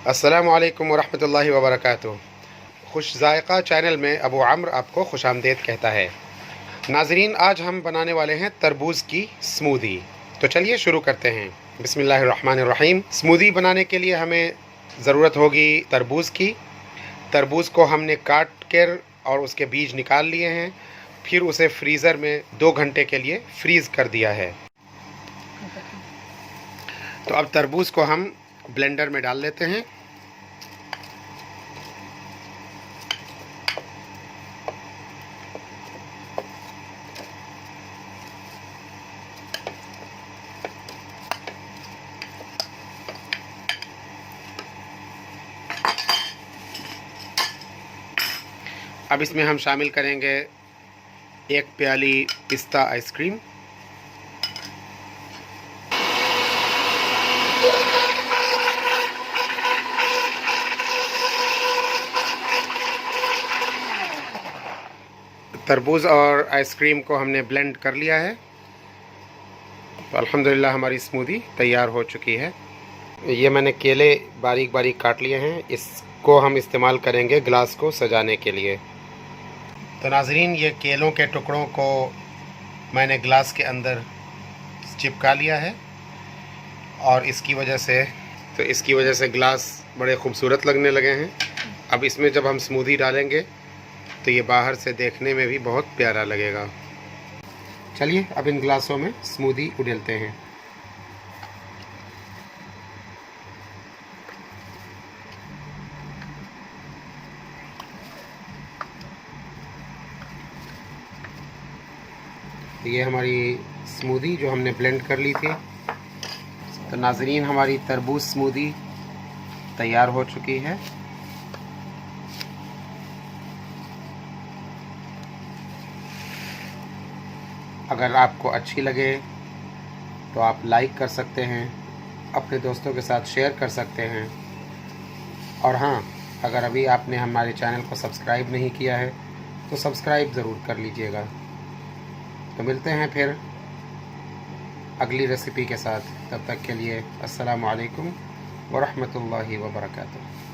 अस्सलामु अलैकुम वरहमतुल्लाहि वबरकातुह। खुश ज़ायक़ा चैनल में अबू अम्र आपको खुश आमदीद कहता है। नाज़रीन, आज हम बनाने वाले हैं तरबूज़ की स्मूदी। तो चलिए शुरू करते हैं। बिस्मिल्लाहिर्रहमानिर्रहीम। स्मूदी बनाने के लिए हमें ज़रूरत होगी तरबूज़ की। तरबूज़ को हमने काट कर और उसके बीज निकाल लिए हैं, फिर उसे फ्रीज़र में 2 घंटे के लिए फ्रीज़ कर दिया है। तो अब तरबूज़ को हम ब्लेंडर में डाल लेते हैं। अब इसमें हम शामिल करेंगे 1 प्याली पिस्ता आइसक्रीम, तरबूज़ और आइसक्रीम को हमने ब्लेंड कर लिया है। तो अल्हम्दुलिल्लाह हमारी स्मूदी तैयार हो चुकी है। ये मैंने केले बारीक बारीक काट लिए हैं, इसको हम इस्तेमाल करेंगे गिलास को सजाने के लिए। तो नाज़रीन, ये केलों के टुकड़ों को मैंने गिलास के अंदर चिपका लिया है और इसकी वजह से गिलास बड़े खूबसूरत लगने लगे हैं। अब इसमें जब हम स्मूदी डालेंगे तो ये बाहर से देखने में भी बहुत प्यारा लगेगा। चलिए अब इन गिलासों में स्मूदी उड़ेलते हैं। ये हमारी स्मूदी जो हमने ब्लेंड कर ली थी। तो नाज़रीन, हमारी तरबूज स्मूदी तैयार हो चुकी है। अगर आपको अच्छी लगे तो आप लाइक कर सकते हैं, अपने दोस्तों के साथ शेयर कर सकते हैं। और हाँ, अगर अभी आपने हमारे चैनल को सब्सक्राइब नहीं किया है तो सब्सक्राइब ज़रूर कर लीजिएगा। तो मिलते हैं फिर अगली रेसिपी के साथ। तब तक के लिए अस्सलामु अलैकुम वरहमतुल्लाहि वबरकातुह।